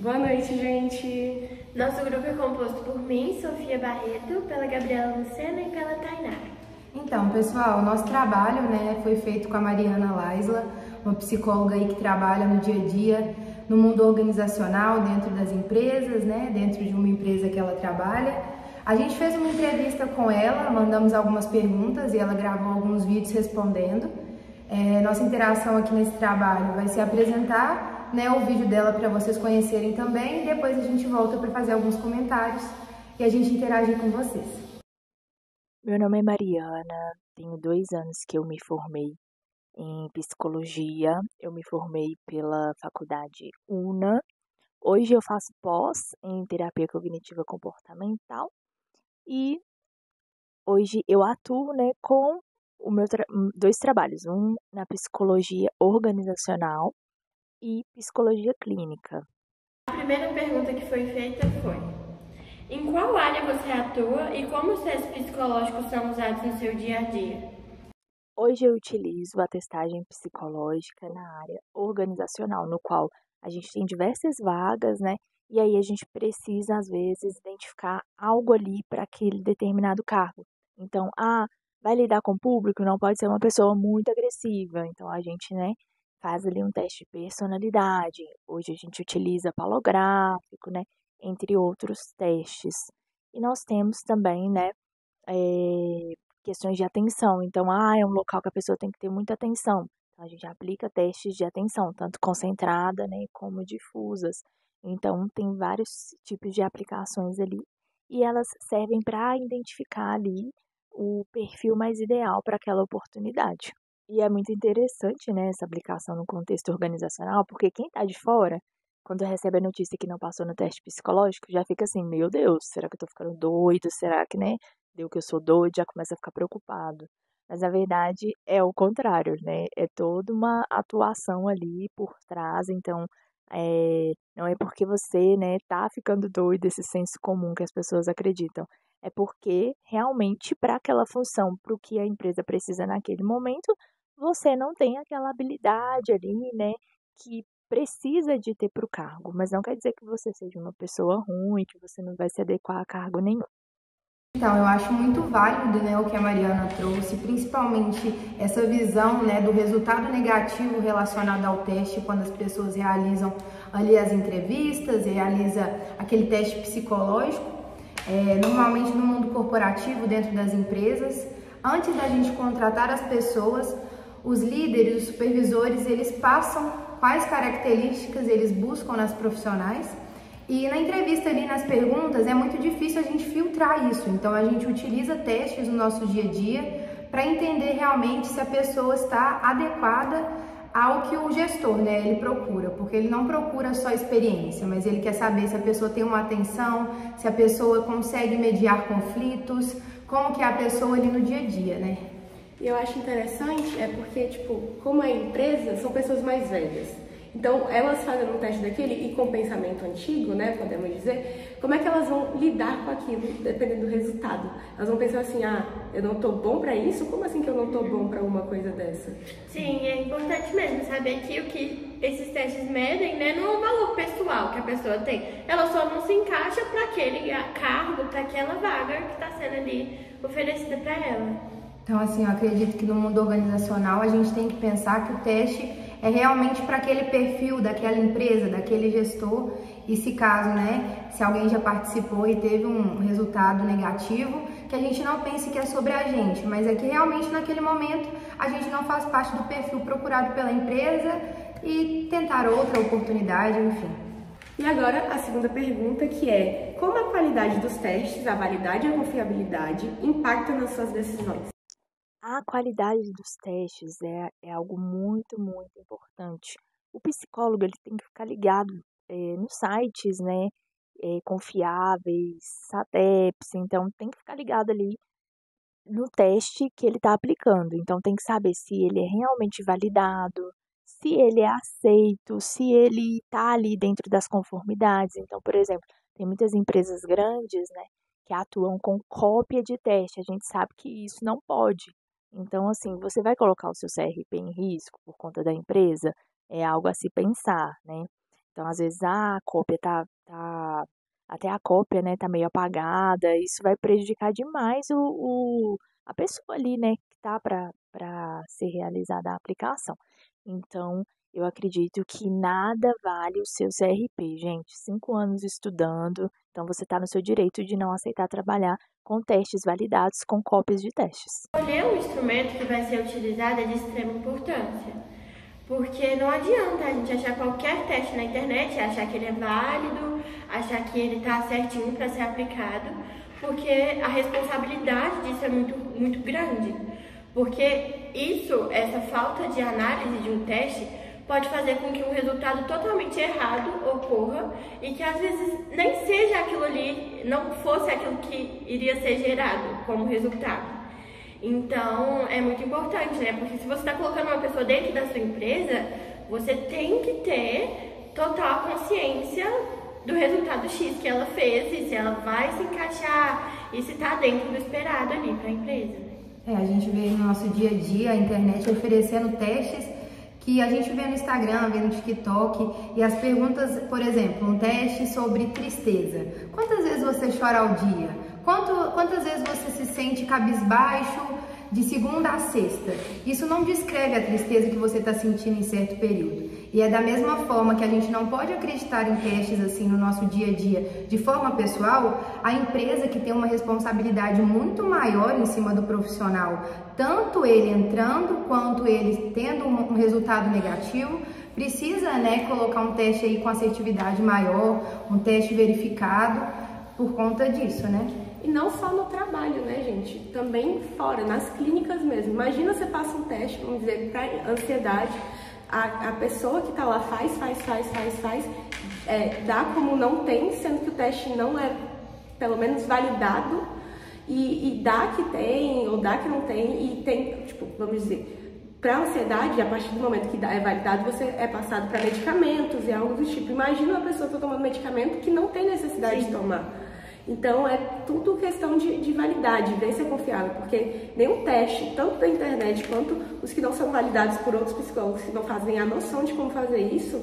Boa noite, gente! Nosso grupo é composto por mim, Sofia Barreto, pela Gabriela Lucena e pela Tainara. Então, pessoal, o nosso trabalho, foi feito com a Mariana Laisla, uma psicóloga aí que trabalha no dia a dia, no mundo organizacional, dentro das empresas, dentro de uma empresa que ela trabalha. A gente fez uma entrevista com ela, mandamos algumas perguntas e ela gravou alguns vídeos respondendo. Nossa interação aqui nesse trabalho vai ser apresentar, o vídeo dela para vocês conhecerem também, e depois a gente volta para fazer alguns comentários e a gente interagir com vocês. Meu nome é Mariana, tenho 2 anos que eu me formei em psicologia, eu me formei pela faculdade UNA. Hoje eu faço pós em terapia cognitiva comportamental e hoje eu atuo, com o meu 2 trabalhos, um na psicologia organizacional e psicologia clínica. A primeira pergunta que foi feita foi: em qual área você atua e como os testes psicológicos são usados no seu dia a dia? Hoje eu utilizo a testagem psicológica na área organizacional, no qual a gente tem diversas vagas, e aí a gente precisa, às vezes, identificar algo ali para aquele determinado cargo. Então, vai lidar com o público, não pode ser uma pessoa muito agressiva. Então, a gente, faz ali um teste de personalidade. Hoje a gente utiliza palográfico, entre outros testes. E nós temos também, questões de atenção. Então, é um local que a pessoa tem que ter muita atenção. Então, a gente aplica testes de atenção, tanto concentrada, como difusas. Então, tem vários tipos de aplicações ali e elas servem para identificar ali o perfil mais ideal para aquela oportunidade. E é muito interessante, essa aplicação no contexto organizacional, porque quem está de fora, quando recebe a notícia que não passou no teste psicológico, já fica assim, meu Deus, será que eu tô ficando doido? Será que, deu que eu sou doido, já começa a ficar preocupado. Mas na verdade é o contrário, É toda uma atuação ali por trás, então não é porque você, tá ficando doido, esse senso comum que as pessoas acreditam. É porque realmente para aquela função, para o que a empresa precisa naquele momento, você não tem aquela habilidade ali, que precisa de ter para o cargo. Mas não quer dizer que você seja uma pessoa ruim, que você não vai se adequar a cargo nenhum. Então, eu acho muito válido, o que a Mariana trouxe, principalmente essa visão, do resultado negativo relacionado ao teste, quando as pessoas realizam ali as entrevistas, realiza aquele teste psicológico, normalmente no mundo corporativo, dentro das empresas. Antes da gente contratar as pessoas, os líderes, os supervisores, eles passam quais características eles buscam nas profissionais. E na entrevista ali, nas perguntas, é muito difícil a gente filtrar isso. Então, a gente utiliza testes no nosso dia a dia para entender realmente se a pessoa está adequada ao que o gestor, ele procura. Porque ele não procura só experiência, mas ele quer saber se a pessoa tem uma atenção, se a pessoa consegue mediar conflitos, como que é a pessoa ali no dia a dia, E eu acho interessante, porque, como é empresa, são pessoas mais velhas. Então, elas fazendo um teste daquele e com pensamento antigo, podemos dizer, como é que elas vão lidar com aquilo, dependendo do resultado? Elas vão pensar assim, eu não tô bom pra isso? Como assim que eu não tô bom pra uma coisa dessa? Sim, é importante mesmo saber que o que esses testes medem, não é o valor pessoal que a pessoa tem. Ela só não se encaixa para aquele cargo, para aquela vaga que está sendo ali oferecida para ela. Então, assim, eu acredito que no mundo organizacional a gente tem que pensar que o teste é realmente para aquele perfil daquela empresa, daquele gestor. E se caso, se alguém já participou e teve um resultado negativo, que a gente não pense que é sobre a gente, mas é que realmente naquele momento a gente não faz parte do perfil procurado pela empresa e tentar outra oportunidade, enfim. E agora a segunda pergunta, que é: como a qualidade dos testes, a validade e a confiabilidade impactam nas suas decisões? A qualidade dos testes é algo muito, muito importante. O psicólogo ele tem que ficar ligado nos sites, confiáveis, SATEPS, então tem que ficar ligado ali no teste que ele está aplicando. Então tem que saber se ele é realmente validado, se ele é aceito, se ele está ali dentro das conformidades. Então, por exemplo, tem muitas empresas grandes, que atuam com cópia de teste. A gente sabe que isso não pode. Então, assim, você vai colocar o seu CRP em risco por conta da empresa? É algo a se pensar, Então, às vezes, a cópia até a cópia, né, tá meio apagada, isso vai prejudicar demais a pessoa ali, né, que tá para ser realizada a aplicação. Então, eu acredito que nada vale o seu CRP, gente. 5 anos estudando, então você está no seu direito de não aceitar trabalhar com testes validados com cópias de testes. Escolher um instrumento que vai ser utilizado é de extrema importância, porque não adianta a gente achar qualquer teste na internet, achar que ele é válido, achar que ele está certinho para ser aplicado, porque a responsabilidade disso é muito, muito grande. Porque essa falta de análise de um teste pode fazer com que um resultado totalmente errado ocorra e que às vezes nem seja aquilo ali, não fosse aquilo que iria ser gerado como resultado. Então, é muito importante, né? Porque se você está colocando uma pessoa dentro da sua empresa, você tem que ter total consciência do resultado X que ela fez e se ela vai se encaixar e se está dentro do esperado ali para a empresa. A gente vê no nosso dia a dia a internet oferecendo testes que a gente vê no Instagram, vê no TikTok, e as perguntas, por exemplo, um teste sobre tristeza. Quantas vezes você chora ao dia? Quantas vezes você se sente cabisbaixo de segunda a sexta? Isso não descreve a tristeza que você está sentindo em certo período. E é da mesma forma que a gente não pode acreditar em testes assim no nosso dia a dia de forma pessoal, a empresa que tem uma responsabilidade muito maior em cima do profissional, tanto ele entrando quanto ele tendo um resultado negativo, precisa, né, colocar um teste aí com assertividade maior, um teste verificado por conta disso, né? E não só no trabalho, né, gente? Também fora, nas clínicas mesmo. Imagina você passa um teste, vamos dizer, para ansiedade, a pessoa que tá lá faz, dá como não tem, sendo que o teste não é, pelo menos, validado, e dá que tem, ou dá que não tem, e tem, tipo, vamos dizer, para ansiedade, a partir do momento que é validado, você é passado para medicamentos e algo do tipo. Imagina uma pessoa que tá tomando medicamento que não tem necessidade de tomar. Então, é tudo questão de validade, ver se é confiável, porque nenhum teste, tanto da internet quanto os que não são validados por outros psicólogos que não fazem a noção de como fazer isso,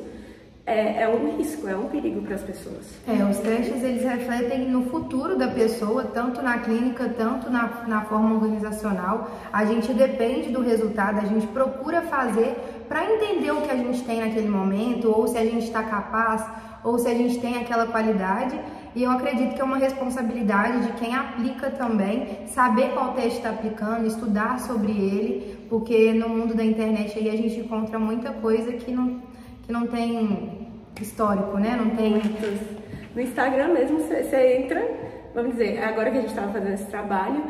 é um risco, é um perigo para as pessoas. Os testes, eles refletem no futuro da pessoa, tanto na clínica, tanto na forma organizacional. A gente depende do resultado, a gente procura fazer para entender o que a gente tem naquele momento, ou se a gente está capaz, ou se a gente tem aquela qualidade. E eu acredito que é uma responsabilidade de quem aplica também, saber qual teste está aplicando, estudar sobre ele, porque no mundo da internet aí a gente encontra muita coisa que não tem histórico, né? Não tem... No Instagram mesmo, você entra, vamos dizer, agora que a gente estava fazendo esse trabalho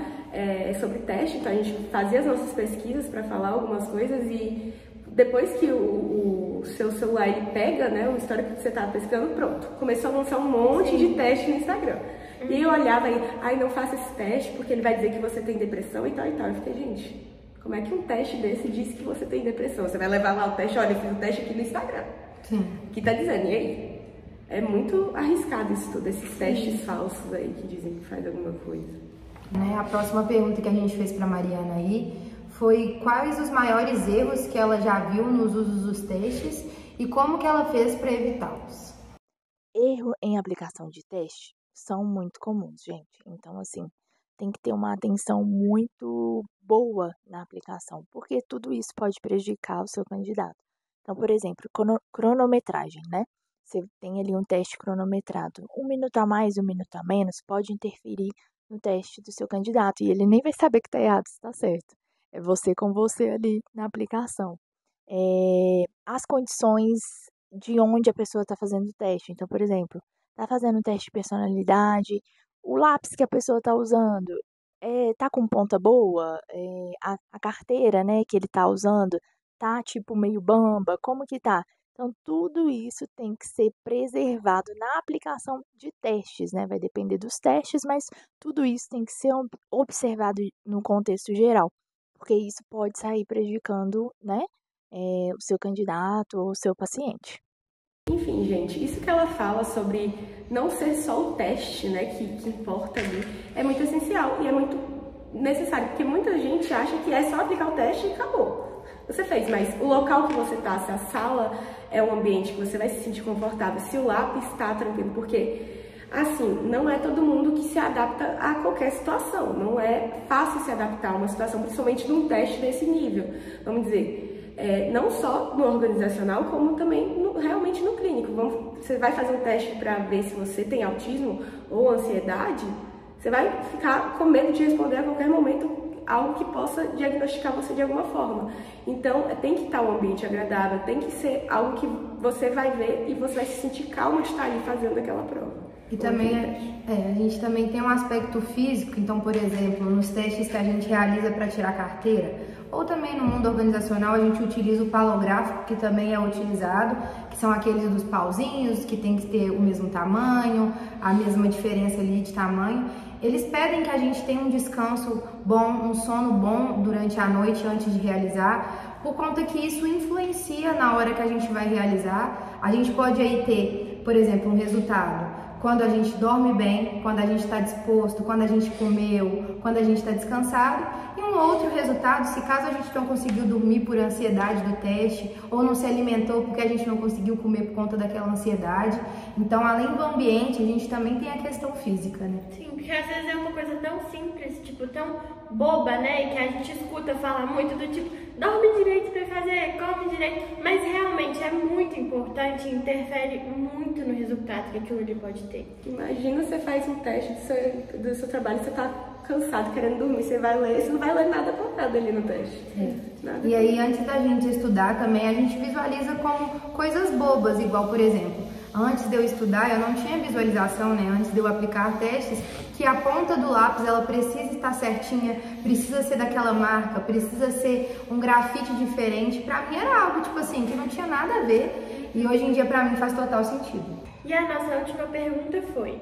sobre teste, então a gente fazia as nossas pesquisas para falar algumas coisas e depois que o seu celular ele pega, né, o histórico que você estava pesquisando, pronto. Começou a lançar um monte de teste no Instagram. E eu olhava aí, não faça esse teste porque ele vai dizer que você tem depressão e tal e tal. Eu fiquei, gente, como é que um teste desse diz que você tem depressão? Você vai levar lá o teste, olha, eu fiz o teste aqui no Instagram. Sim. Que tá dizendo, e aí? É muito arriscado isso tudo, esses testes falsos aí que dizem que faz alguma coisa. A próxima pergunta que a gente fez para Mariana aí foi quais os maiores erros que ela já viu nos usos dos testes e como que ela fez para evitá-los. Erro em aplicação de teste são muito comuns, gente. Então, assim, tem que ter uma atenção muito boa na aplicação, porque tudo isso pode prejudicar o seu candidato. Então, por exemplo, cronometragem, né? Você tem ali um teste cronometrado. 1 minuto a mais, 1 minuto a menos, pode interferir no teste do seu candidato. E ele nem vai saber que está errado, se está certo. É você com você ali na aplicação. As condições de onde a pessoa está fazendo o teste. Então, por exemplo, está fazendo um teste de personalidade, o lápis que a pessoa está usando tá com ponta boa, a carteira, né, que ele está usando tá tipo meio bamba, como que tá? Então, tudo isso tem que ser preservado na aplicação de testes, né? Vai depender dos testes, mas tudo isso tem que ser observado no contexto geral, porque isso pode sair prejudicando, né, o seu candidato ou o seu paciente. Enfim, gente, isso que ela fala sobre não ser só o teste, né, que importa ali, é muito essencial e é muito necessário, porque muita gente acha que é só aplicar o teste e acabou. você fez, mas o local que você está, se a sala é um ambiente que você vai se sentir confortável, se o lápis está tranquilo, porque, assim, não é todo mundo que se adapta a qualquer situação, não é fácil se adaptar a uma situação, principalmente num teste desse nível, vamos dizer, não só no organizacional, como também realmente no clínico. Você vai fazer um teste para ver se você tem autismo ou ansiedade, você vai ficar com medo de responder a qualquer momento algo que possa diagnosticar você de alguma forma. Então, tem que estar um ambiente agradável, tem que ser algo que você vai ver e você vai se sentir calmo de estar ali fazendo aquela prova. E também, a gente também tem um aspecto físico, então, por exemplo, nos testes que a gente realiza para tirar carteira, ou também no mundo organizacional, a gente utiliza o palográfico, que também é utilizado, que são aqueles dos pauzinhos, que tem que ter o mesmo tamanho, a mesma diferença ali de tamanho. Eles pedem que a gente tenha um descanso bom, um sono bom durante a noite antes de realizar, por conta que isso influencia na hora que a gente vai realizar. A gente pode aí ter, por exemplo, um resultado quando a gente dorme bem, quando a gente está disposto, quando a gente comeu, quando a gente está descansado, e um outro resultado, se caso a gente não conseguiu dormir por ansiedade do teste, ou não se alimentou porque a gente não conseguiu comer por conta daquela ansiedade. Então, além do ambiente, a gente também tem a questão física, né? Sim, porque às vezes é uma coisa tão simples, tipo, tão boba, né, e que a gente escuta falar muito do tipo, dorme direito pra fazer, come direito, mas realmente é muito importante e interfere muito no resultado que aquilo ali pode ter. Imagina você faz um teste do seu trabalho, você tá cansado, querendo dormir, você vai ler, você não vai ler nada aplicado ali no teste. E aí, antes da gente estudar também, a gente visualiza como coisas bobas, igual, por exemplo, antes de eu estudar, eu não tinha visualização, né? Antes de eu aplicar testes, que a ponta do lápis, ela precisa estar certinha, precisa ser daquela marca, precisa ser um grafite diferente. Pra mim era algo, tipo assim, que não tinha nada a ver. E hoje em dia, pra mim, faz total sentido. E a nossa última pergunta foi: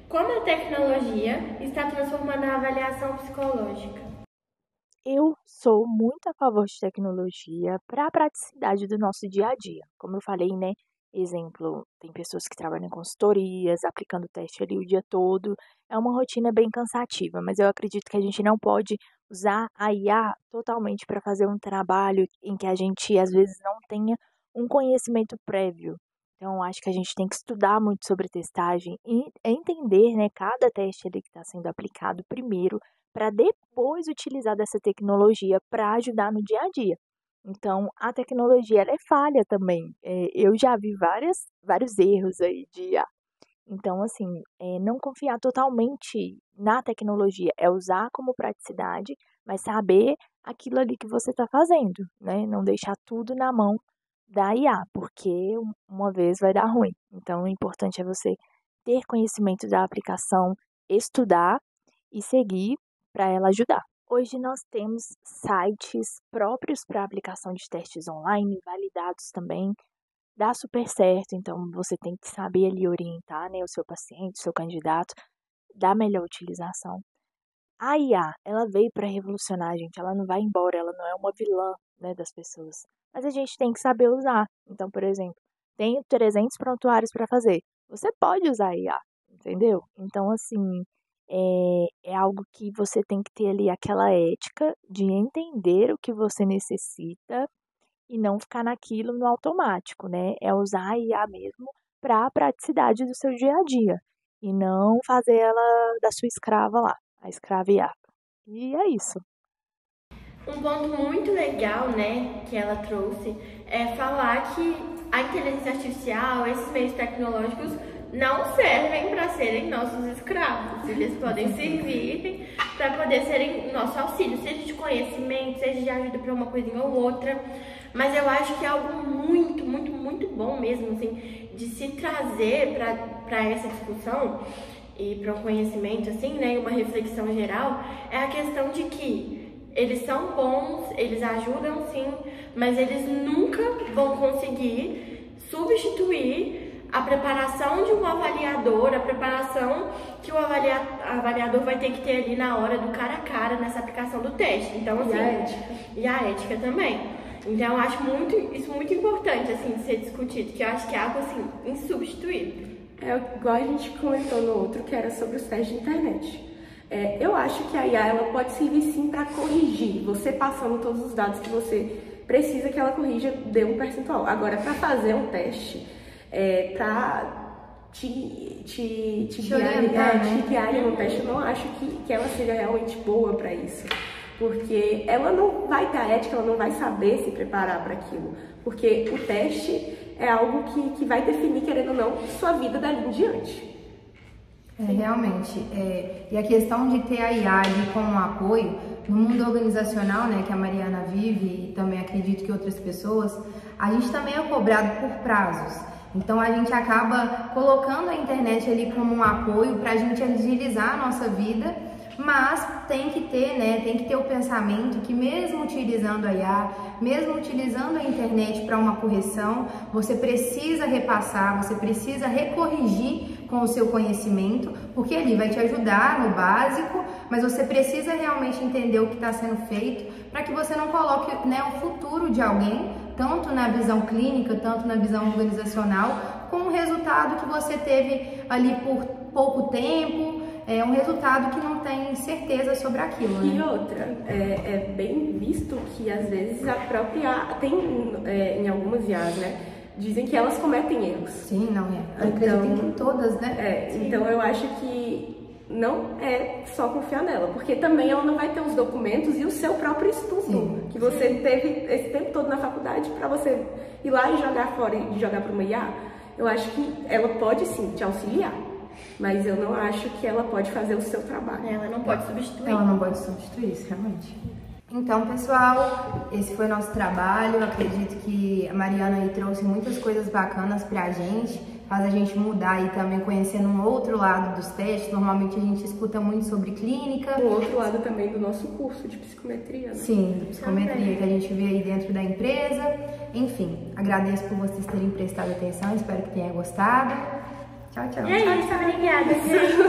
como a tecnologia está transformando a avaliação psicológica? Eu sou muito a favor de tecnologia para a praticidade do nosso dia a dia. Como eu falei, né? Exemplo, tem pessoas que trabalham em consultorias, aplicando teste ali o dia todo. É uma rotina bem cansativa, mas eu acredito que a gente não pode usar a IA totalmente para fazer um trabalho em que a gente, às vezes, não tenha um conhecimento prévio. Então, acho que a gente tem que estudar muito sobre testagem e entender, né, cada teste ali que está sendo aplicado primeiro, para depois utilizar dessa tecnologia para ajudar no dia a dia. Então, a tecnologia ela é falha também. Eu já vi vários erros aí de IA. Então, assim, não confiar totalmente na tecnologia, é usar como praticidade, mas saber aquilo ali que você está fazendo, né? Não deixar tudo na mão da IA, porque uma vez vai dar ruim. Então, o importante é você ter conhecimento da aplicação, estudar e seguir para ela ajudar. Hoje nós temos sites próprios para aplicação de testes online, validados também, dá super certo, então você tem que saber ali orientar, né, o seu paciente, o seu candidato, da melhor utilização. A IA, ela veio para revolucionar a gente, ela não vai embora, ela não é uma vilã, né, das pessoas, mas a gente tem que saber usar. Então, por exemplo, tenho 300 prontuários para fazer, você pode usar a IA, entendeu? Então, assim, é algo que você tem que ter ali aquela ética de entender o que você necessita e não ficar naquilo no automático, né? É usar a IA mesmo para a praticidade do seu dia a dia e não fazer ela da sua escrava lá, a escrava IA. E é isso. Um ponto muito legal, né, que ela trouxe é falar que a inteligência artificial, esses meios tecnológicos não servem para serem nossos escravos. Eles podem servir para poder serem nosso auxílio, seja de conhecimento, seja de ajuda para uma coisinha ou outra. Mas eu acho que é algo muito, muito, muito bom mesmo, assim, de se trazer para essa discussão e para o conhecimento, assim, né, uma reflexão geral, é a questão de que eles são bons, eles ajudam sim, mas eles nunca vão conseguir substituir a preparação de um avaliador, a preparação que o avaliador vai ter que ter ali na hora do cara a cara nessa aplicação do teste. Então, assim, e a ética também. Então, eu acho isso muito importante, assim, de ser discutido, que eu acho que é algo, assim, insubstituível. Igual a gente comentou no outro, que era sobre os testes de internet. Eu acho que a IA ela pode servir sim para corrigir, você passando todos os dados que você precisa que ela corrija, dê um percentual. Agora, para fazer um teste, para te guiarem no teste, eu não acho que ela seja realmente boa para isso. Porque ela não vai ter a ética, ela não vai saber se preparar para aquilo. Porque o teste é algo que vai definir, querendo ou não, sua vida dali em diante. Realmente. E a questão de ter a IAD como um apoio, no mundo organizacional, né, que a Mariana vive e também acredito que outras pessoas, a gente também é cobrado por prazos. Então a gente acaba colocando a internet ali como um apoio para a gente agilizar a nossa vida, mas tem que ter o pensamento que mesmo utilizando a IA, mesmo utilizando a internet para uma correção, você precisa repassar, você precisa recorrigir com o seu conhecimento, porque ele vai te ajudar no básico, mas você precisa realmente entender o que está sendo feito para que você não coloque, o futuro de alguém, tanto na visão clínica, tanto na visão organizacional, com um resultado que você teve ali por pouco tempo, um resultado que não tem certeza sobre aquilo, né? E outra, é bem visto que às vezes a própria tem em algumas IAs, né? Dizem que elas cometem erros. Sim, não é. Eu acredito que em todas, né? Então eu acho que não é só confiar nela, porque também ela não vai ter os documentos e o seu próprio estudo que você teve esse tempo todo na faculdade para você ir lá e jogar fora e jogar para uma IA. Eu acho que ela pode sim te auxiliar, mas eu não acho que ela pode fazer o seu trabalho. Ela não pode substituir. Ela não pode substituir isso, realmente. Então, pessoal, esse foi nosso trabalho. Eu acredito que a Mariana aí trouxe muitas coisas bacanas pra gente, faz a gente mudar e também conhecendo um outro lado dos testes. Normalmente a gente escuta muito sobre clínica. Um outro lado também do nosso curso de psicometria, né? Sim, de psicometria que a gente vê aí dentro da empresa. Enfim, agradeço por vocês terem prestado atenção, espero que tenham gostado. Tchau, tchau. E é isso, obrigada, gente.